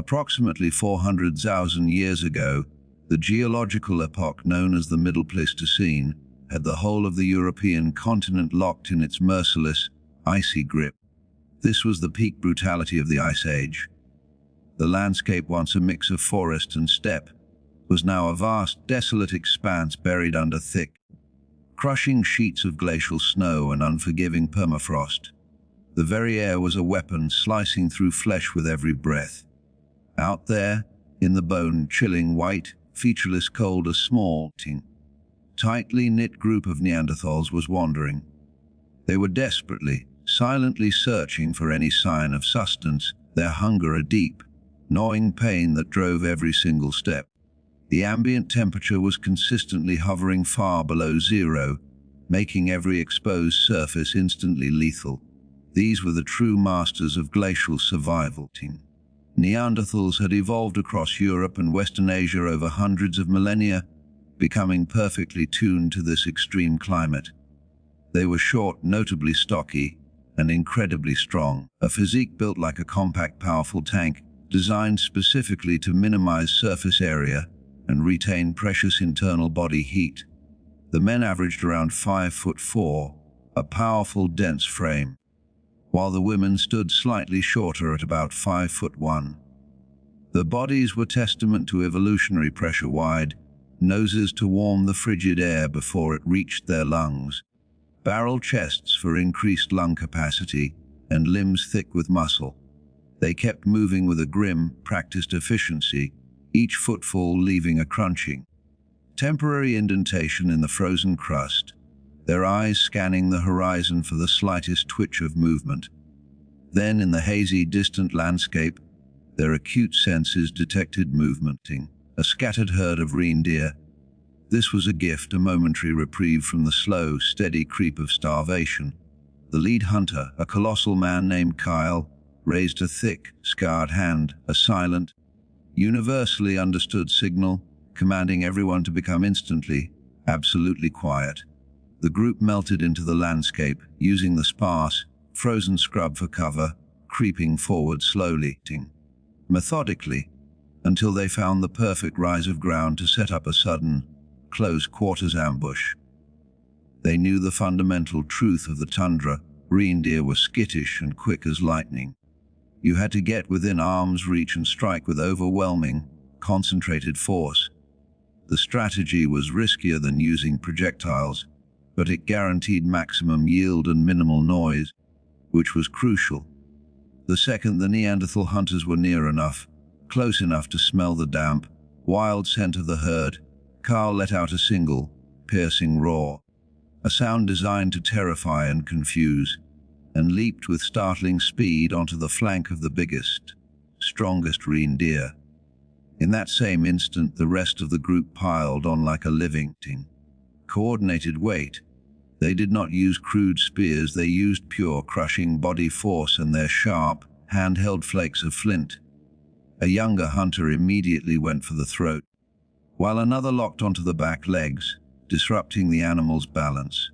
Approximately 400,000 years ago, the geological epoch known as the Middle Pleistocene had the whole of the European continent locked in its merciless, icy grip. This was the peak brutality of the Ice Age. The landscape, once a mix of forest and steppe, was now a vast, desolate expanse buried under thick, crushing sheets of glacial snow and unforgiving permafrost. The very air was a weapon slicing through flesh with every breath. Out there, in the bone-chilling white, featureless cold, a small, tightly knit group of Neanderthals was wandering. They were desperately, silently searching for any sign of sustenance, their hunger a deep, gnawing pain that drove every single step. The ambient temperature was consistently hovering far below zero, making every exposed surface instantly lethal. These were the true masters of glacial survival. Neanderthals had evolved across Europe and Western Asia over hundreds of millennia, becoming perfectly tuned to this extreme climate. They were short, notably stocky, and incredibly strong, a physique built like a compact, powerful tank, designed specifically to minimize surface area and retain precious internal body heat. The men averaged around 5'4", a powerful, dense frame, while the women stood slightly shorter at about 5'1". Their bodies were testament to evolutionary pressure: wide noses to warm the frigid air before it reached their lungs, barrel chests for increased lung capacity, and limbs thick with muscle. They kept moving with a grim, practiced efficiency, each footfall leaving a crunching, temporary indentation in the frozen crust, their eyes scanning the horizon for the slightest twitch of movement. Then, in the hazy, distant landscape, their acute senses detected movement. A scattered herd of reindeer. This was a gift, a momentary reprieve from the slow, steady creep of starvation. The lead hunter, a colossal man named Kyle, raised a thick, scarred hand, a silent, universally understood signal, commanding everyone to become instantly, absolutely quiet. The group melted into the landscape, using the sparse, frozen scrub for cover, creeping forward slowly, methodically, until they found the perfect rise of ground to set up a sudden, close-quarters ambush. They knew the fundamental truth of the tundra: reindeer were skittish and quick as lightning. You had to get within arm's reach and strike with overwhelming, concentrated force. The strategy was riskier than using projectiles, but it guaranteed maximum yield and minimal noise, which was crucial. The second the Neanderthal hunters were near enough, close enough to smell the damp, wild scent of the herd, Carl let out a single, piercing roar, a sound designed to terrify and confuse, and leaped with startling speed onto the flank of the biggest, strongest reindeer. In that same instant, the rest of the group piled on like a living, coordinated weight. They did not use crude spears, they used pure crushing body force and their sharp, hand-held flakes of flint. A younger hunter immediately went for the throat, while another locked onto the back legs, disrupting the animal's balance.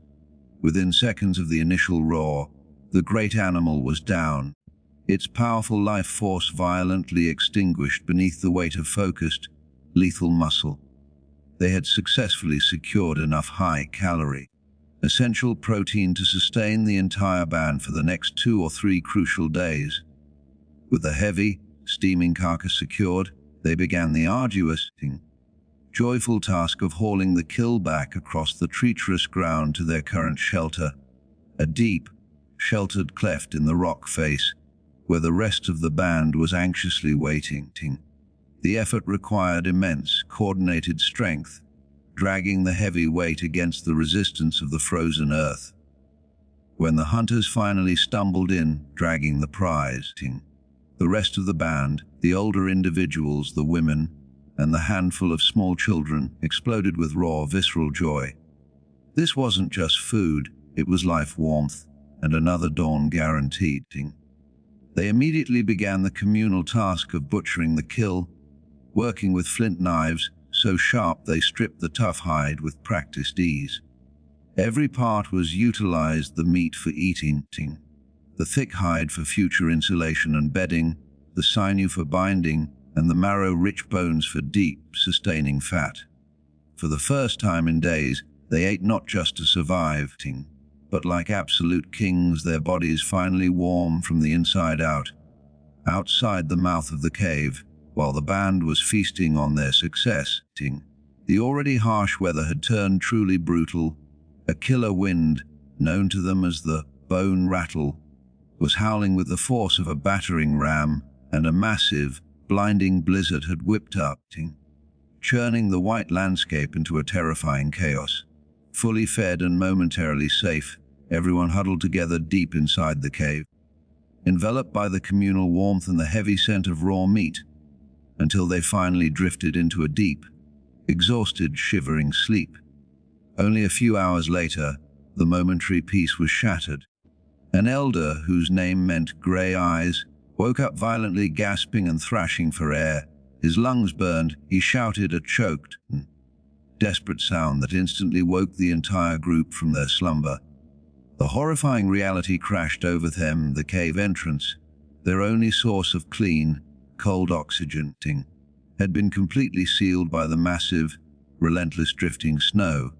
Within seconds of the initial roar, the great animal was down, its powerful life force violently extinguished beneath the weight of focused, lethal muscle. They had successfully secured enough high-calorie, essential protein to sustain the entire band for the next 2 or 3 crucial days. With the heavy, steaming carcass secured, they began the arduous, joyful task of hauling the kill back across the treacherous ground to their current shelter, a deep, sheltered cleft in the rock face, where the rest of the band was anxiously waiting. The effort required immense, coordinated strength, dragging the heavy weight against the resistance of the frozen earth. When the hunters finally stumbled in, dragging the prize, the rest of the band, the older individuals, the women, and the handful of small children, exploded with raw, visceral joy. This wasn't just food, it was life, warmth, and another dawn guaranteed. They immediately began the communal task of butchering the kill, working with flint knives, so sharp they stripped the tough hide with practiced ease. Every part was utilized: the meat for eating, the thick hide for future insulation and bedding, the sinew for binding, and the marrow-rich bones for deep, sustaining fat. For the first time in days, they ate not just to survive, but like absolute kings, their bodies finally warm from the inside out. Outside the mouth of the cave, while the band was feasting on their success, the already harsh weather had turned truly brutal. A killer wind, known to them as the bone rattle, was howling with the force of a battering ram, and a massive, blinding blizzard had whipped up, churning the white landscape into a terrifying chaos. Fully fed and momentarily safe, everyone huddled together deep inside the cave, enveloped by the communal warmth and the heavy scent of raw meat, until they finally drifted into a deep, exhausted, shivering sleep. Only a few hours later, the momentary peace was shattered. An elder, whose name meant grey eyes, woke up violently, gasping and thrashing for air. His lungs burned. He shouted a choked, desperate sound that instantly woke the entire group from their slumber. The horrifying reality crashed over them. The cave entrance, their only source of clean, cold oxygen, had been completely sealed by the massive, relentless drifting snow.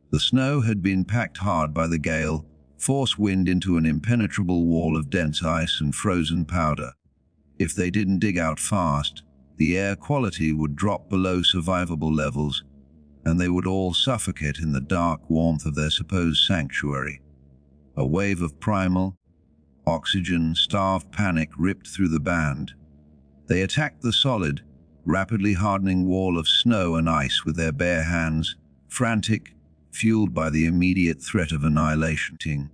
The snow had been packed hard by the gale, force wind into an impenetrable wall of dense ice and frozen powder. If they didn't dig out fast, the air quality would drop below survivable levels, and they would all suffocate in the dark warmth of their supposed sanctuary. A wave of primal, oxygen-starved panic ripped through the band. They attacked the solid, rapidly hardening wall of snow and ice with their bare hands, frantic, fueled by the immediate threat of annihilation.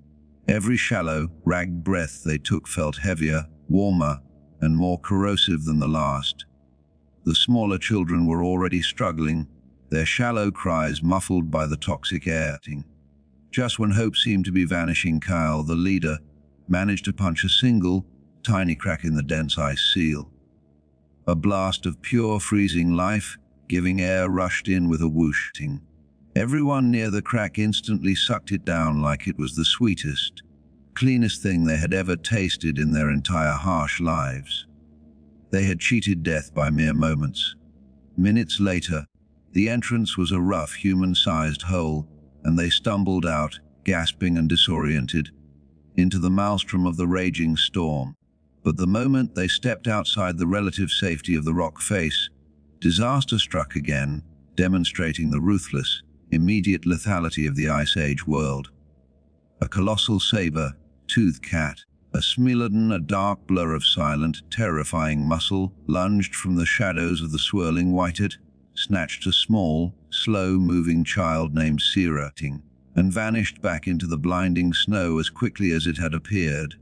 Every shallow, ragged breath they took felt heavier, warmer, and more corrosive than the last. The smaller children were already struggling, their shallow cries muffled by the toxic air. Just when hope seemed to be vanishing, Kyle, the leader, managed to punch a single, tiny crack in the dense ice seal. A blast of pure, freezing life, giving air rushed in with a whoosh. Everyone near the crack instantly sucked it down like it was the sweetest, cleanest thing they had ever tasted in their entire harsh lives. They had cheated death by mere moments. Minutes later, the entrance was a rough, human-sized hole, and they stumbled out, gasping and disoriented, into the maelstrom of the raging storm. But the moment they stepped outside the relative safety of the rock face, disaster struck again, demonstrating the ruthless, immediate lethality of the Ice Age world. A colossal saber-toothed cat, a smilodon, a dark blur of silent, terrifying muscle, lunged from the shadows of the swirling whitehead, snatched a small, slow-moving child named Sierra, and vanished back into the blinding snow as quickly as it had appeared.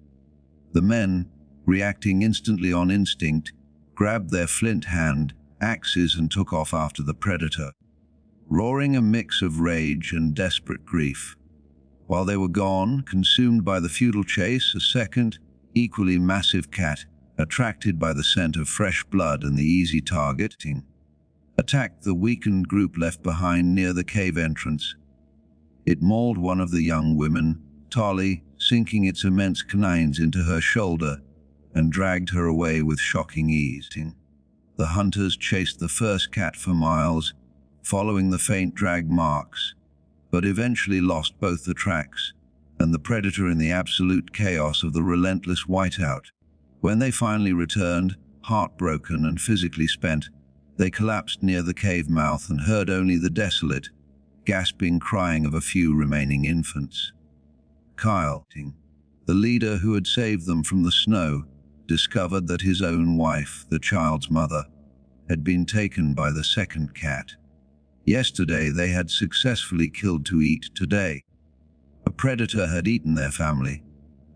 The men, reacting instantly on instinct, grabbed their flint hand, axes, and took off after the predator, roaring a mix of rage and desperate grief. While they were gone, consumed by the futile chase, a second, equally massive cat, attracted by the scent of fresh blood and the easy targeting, attacked the weakened group left behind near the cave entrance. It mauled one of the young women, Tali, sinking its immense canines into her shoulder, and dragged her away with shocking ease. The hunters chased the first cat for miles, following the faint drag marks, but eventually lost both the tracks and the predator in the absolute chaos of the relentless whiteout. When they finally returned, heartbroken and physically spent, they collapsed near the cave mouth and heard only the desolate, gasping crying of a few remaining infants. Kyle, the leader who had saved them from the snow, discovered that his own wife, the child's mother, had been taken by the second cat. Yesterday they had successfully killed to eat today. A predator had eaten their family.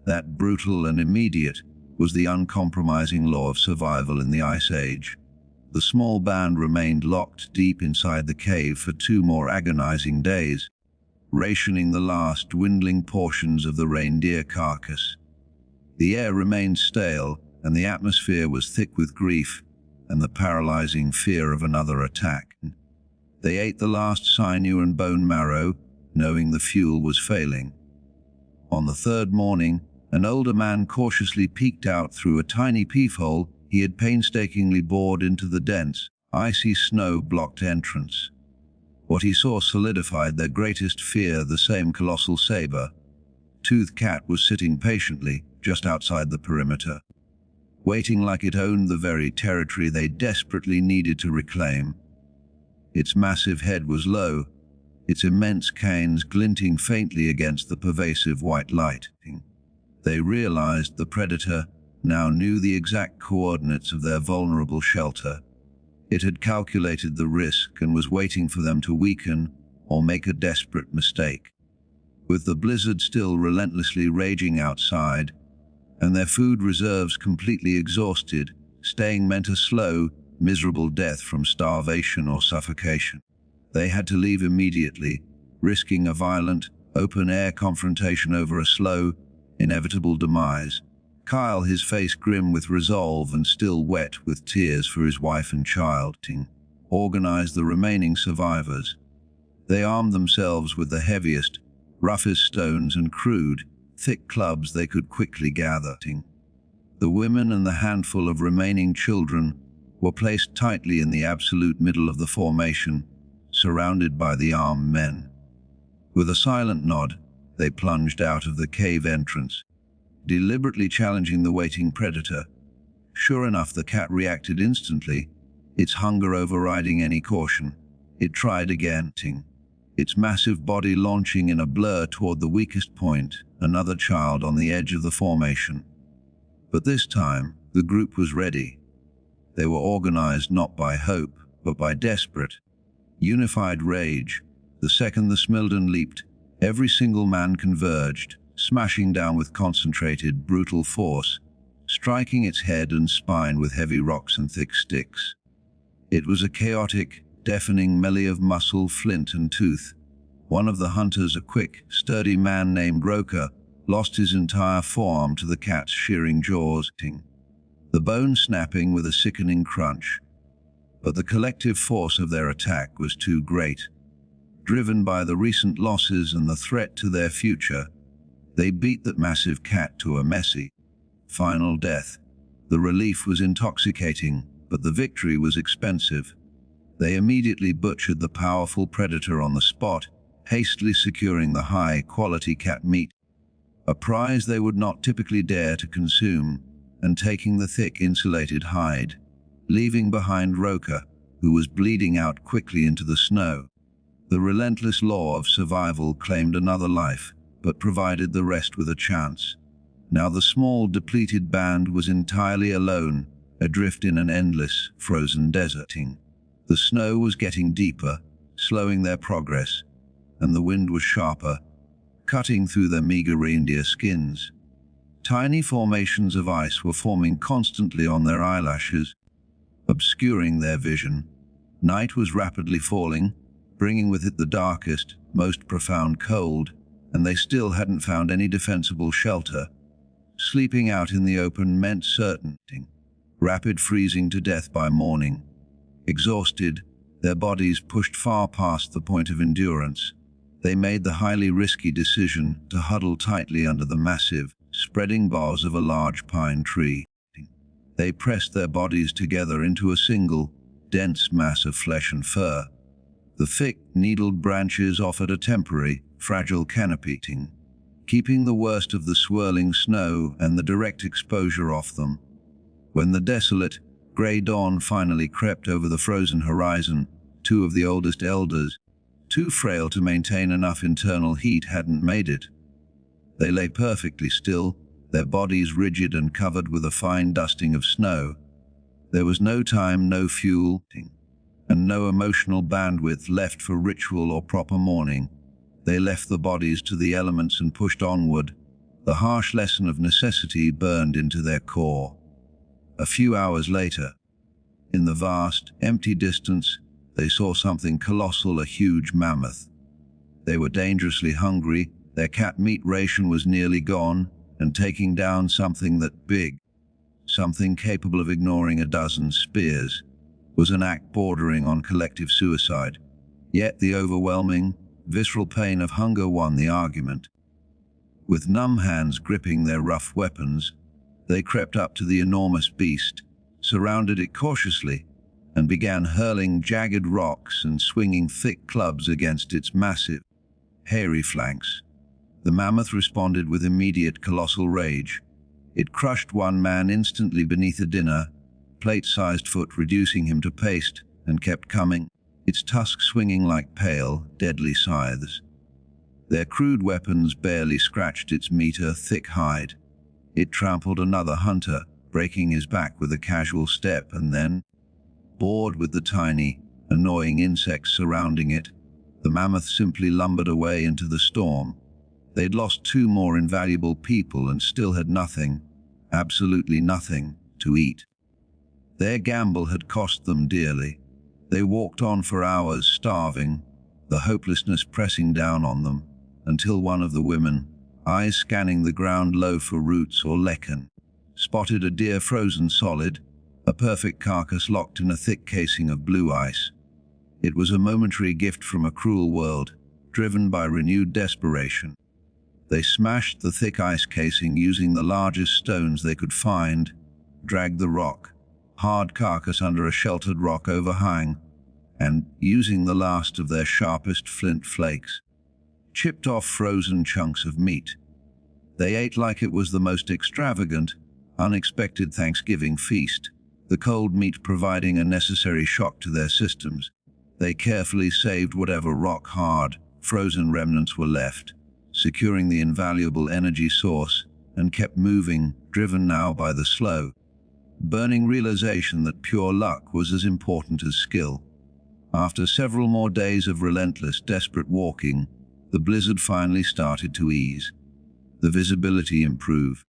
That brutal and immediate was the uncompromising law of survival in the Ice Age. The small band remained locked deep inside the cave for 2 more agonizing days, rationing the last dwindling portions of the reindeer carcass. The air remained stale, and the atmosphere was thick with grief and the paralyzing fear of another attack. They ate the last sinew and bone marrow, knowing the fuel was failing. On the 3rd morning, an older man cautiously peeked out through a tiny peephole He had painstakingly bored into the dense, icy snow-blocked entrance. What he saw solidified their greatest fear. The same colossal saber-toothed cat was sitting patiently just outside the perimeter, waiting like it owned the very territory they desperately needed to reclaim. Its massive head was low, its immense canines glinting faintly against the pervasive white light. They realized the predator now knew the exact coordinates of their vulnerable shelter. It had calculated the risk and was waiting for them to weaken or make a desperate mistake. With the blizzard still relentlessly raging outside, and their food reserves completely exhausted, staying meant a slow, miserable death from starvation or suffocation. They had to leave immediately, risking a violent, open-air confrontation over a slow, inevitable demise. Kyle, his face grim with resolve and still wet with tears for his wife and child, organized the remaining survivors. They armed themselves with the heaviest, roughest stones and crude, thick clubs they could quickly gather. The women and the handful of remaining children were placed tightly in the absolute middle of the formation, surrounded by the armed men. With a silent nod, they plunged out of the cave entrance, deliberately challenging the waiting predator. Sure enough, the cat reacted instantly, its hunger overriding any caution. It tried again, its massive body launching in a blur toward the weakest point, another child on the edge of the formation. But this time, the group was ready. They were organized not by hope, but by desperate, unified rage. The second the Smilden leaped, every single man converged, smashing down with concentrated, brutal force, striking its head and spine with heavy rocks and thick sticks. It was a chaotic, deafening melee of muscle, flint, and tooth. One of the hunters, a quick, sturdy man named Roker, lost his entire forearm to the cat's shearing jaws, the bone snapping with a sickening crunch. But the collective force of their attack was too great. Driven by the recent losses and the threat to their future, they beat that massive cat to a messy, final death. The relief was intoxicating, but the victory was expensive. They immediately butchered the powerful predator on the spot, hastily securing the high-quality cat meat, a prize they would not typically dare to consume, and taking the thick insulated hide, leaving behind Roker, who was bleeding out quickly into the snow. The relentless law of survival claimed another life, but provided the rest with a chance. Now the small, depleted band was entirely alone, adrift in an endless, frozen desert. The snow was getting deeper, slowing their progress, and the wind was sharper, cutting through their meager reindeer skins. Tiny formations of ice were forming constantly on their eyelashes, obscuring their vision. Night was rapidly falling, bringing with it the darkest, most profound cold, and they still hadn't found any defensible shelter. Sleeping out in the open meant certain, rapid freezing to death by morning. Exhausted, their bodies pushed far past the point of endurance, they made the highly risky decision to huddle tightly under the massive, spreading boughs of a large pine tree. They pressed their bodies together into a single, dense mass of flesh and fur. The thick, needled branches offered a temporary, fragile canopy, keeping the worst of the swirling snow and the direct exposure off them. When the desolate, grey dawn finally crept over the frozen horizon, two of the oldest elders, too frail to maintain enough internal heat, hadn't made it. They lay perfectly still, their bodies rigid and covered with a fine dusting of snow. There was no time, no fuel, and no emotional bandwidth left for ritual or proper mourning. They left the bodies to the elements and pushed onward. The harsh lesson of necessity burned into their core. A few hours later, in the vast, empty distance, they saw something colossal, a huge mammoth. They were dangerously hungry, their cat meat ration was nearly gone, and taking down something that big, something capable of ignoring a dozen spears, was an act bordering on collective suicide. Yet the overwhelming, visceral pain of hunger won the argument. With numb hands gripping their rough weapons, they crept up to the enormous beast, surrounded it cautiously, and began hurling jagged rocks and swinging thick clubs against its massive, hairy flanks. The mammoth responded with immediate colossal rage. It crushed one man instantly beneath a dinner plate-sized foot, reducing him to paste, and kept coming, its tusks swinging like pale, deadly scythes. Their crude weapons barely scratched its meter-thick hide. It trampled another hunter, breaking his back with a casual step, and then, bored with the tiny, annoying insects surrounding it, the mammoth simply lumbered away into the storm. They'd lost 2 more invaluable people and still had nothing, absolutely nothing, to eat. Their gamble had cost them dearly. They walked on for hours, starving, the hopelessness pressing down on them, until one of the women, eyes scanning the ground low for roots or lichen, spotted a deer frozen solid, a perfect carcass locked in a thick casing of blue ice. It was a momentary gift from a cruel world, driven by renewed desperation. They smashed the thick ice casing using the largest stones they could find, dragged the hard carcass under a sheltered rock overhang, and, using the last of their sharpest flint flakes, chipped off frozen chunks of meat. They ate like it was the most extravagant, unexpected Thanksgiving feast, the cold meat providing a necessary shock to their systems. They carefully saved whatever rock-hard, frozen remnants were left, securing the invaluable energy source, and kept moving, driven now by the slow, burning realization that pure luck was as important as skill. After several more days of relentless, desperate walking, the blizzard finally started to ease. The visibility improved,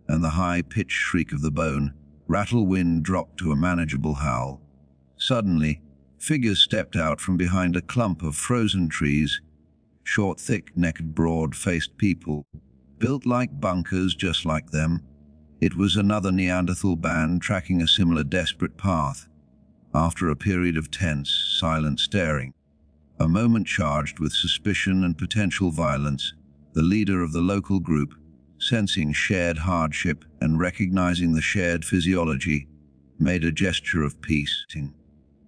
and the high-pitched shriek of the bone rattle wind dropped to a manageable howl. Suddenly, figures stepped out from behind a clump of frozen trees, short, thick-necked, broad-faced people, built like bunkers just like them. It was another Neanderthal band tracking a similar desperate path. After a period of tense, silent staring, a moment charged with suspicion and potential violence, the leader of the local group, sensing shared hardship and recognizing the shared physiology, made a gesture of peace.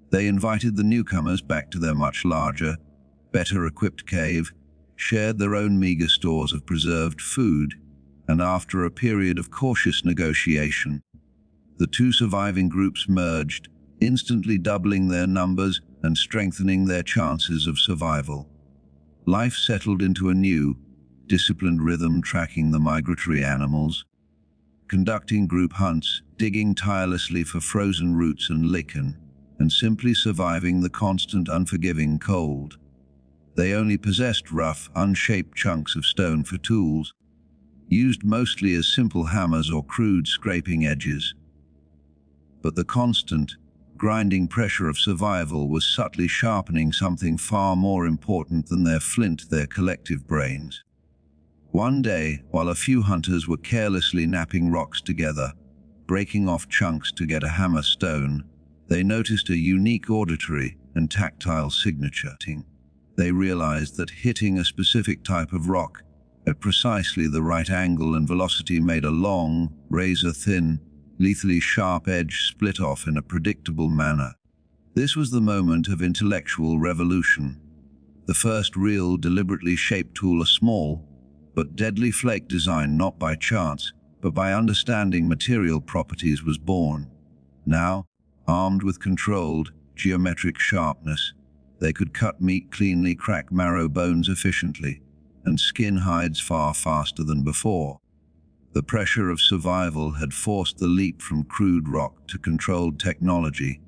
They invited the newcomers back to their much larger, better-equipped cave, shared their own meager stores of preserved food, and after a period of cautious negotiation, the 2 surviving groups merged, instantly doubling their numbers and strengthening their chances of survival. Life settled into a new, disciplined rhythm, tracking the migratory animals, conducting group hunts, digging tirelessly for frozen roots and lichen, and simply surviving the constant, unforgiving cold. They only possessed rough, unshaped chunks of stone for tools, used mostly as simple hammers or crude scraping edges. But the constant, grinding pressure of survival was subtly sharpening something far more important than their flint, their collective brains. One day, while a few hunters were carelessly knapping rocks together, breaking off chunks to get a hammer stone, they noticed a unique auditory and tactile signature. They realized that hitting a specific type of rock at precisely the right angle and velocity made a long, razor-thin, lethally sharp edge split off in a predictable manner. This was the moment of intellectual revolution. The first real, deliberately shaped tool, a small but deadly flake designed not by chance, but by understanding material properties, was born. Now, armed with controlled, geometric sharpness, they could cut meat cleanly, crack marrow bones efficiently, and skin hides far faster than before. The pressure of survival had forced the leap from crude rock to controlled technology.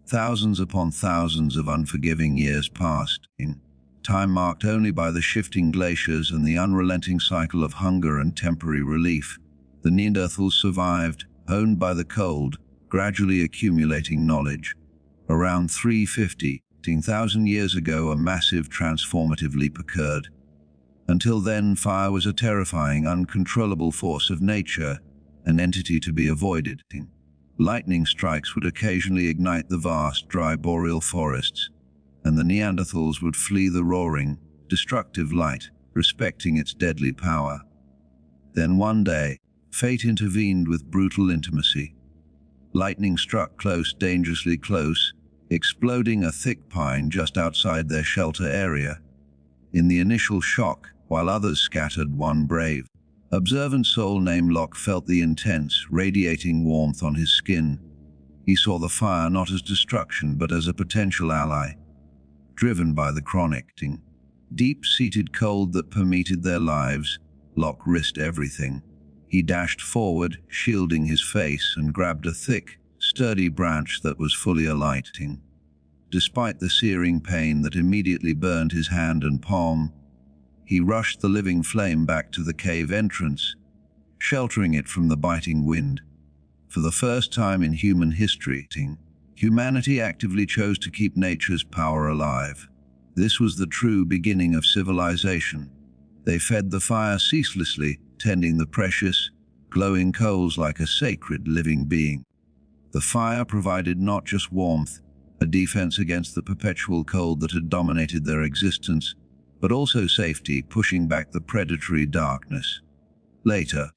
Thousands upon thousands of unforgiving years passed, in time marked only by the shifting glaciers and the unrelenting cycle of hunger and temporary relief. The Neanderthals survived, honed by the cold, gradually accumulating knowledge. Around 350,000 years ago, a massive transformative leap occurred. Until then, fire was a terrifying, uncontrollable force of nature, an entity to be avoided. Lightning strikes would occasionally ignite the vast, dry boreal forests, and the Neanderthals would flee the roaring, destructive light, respecting its deadly power. Then one day, fate intervened with brutal intimacy. Lightning struck close, dangerously close, exploding a thick pine just outside their shelter area. In the initial shock, while others scattered, one brave, observant soul named Locke felt the intense, radiating warmth on his skin. He saw the fire not as destruction but as a potential ally. Driven by the chronic, deep-seated cold that permeated their lives, Locke risked everything. He dashed forward, shielding his face, and grabbed a thick, sturdy branch that was fully alight. Despite the searing pain that immediately burned his hand and palm, he rushed the living flame back to the cave entrance, sheltering it from the biting wind. For the first time in human history, humanity actively chose to keep nature's power alive. This was the true beginning of civilization. They fed the fire ceaselessly, tending the precious, glowing coals like a sacred living being. The fire provided not just warmth, a defense against the perpetual cold that had dominated their existence, but also safety, pushing back the predatory darkness. Later,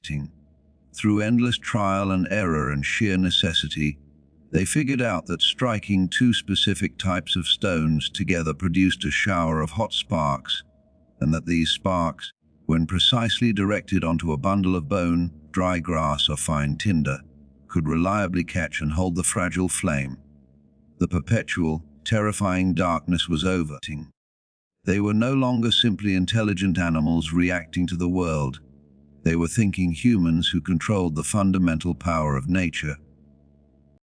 through endless trial and error and sheer necessity, they figured out that striking two specific types of stones together produced a shower of hot sparks, and that these sparks, when precisely directed onto a bundle of bone, dry grass, or fine tinder, could reliably catch and hold the fragile flame. The perpetual, terrifying darkness was over. They were no longer simply intelligent animals reacting to the world. They were thinking humans who controlled the fundamental power of nature.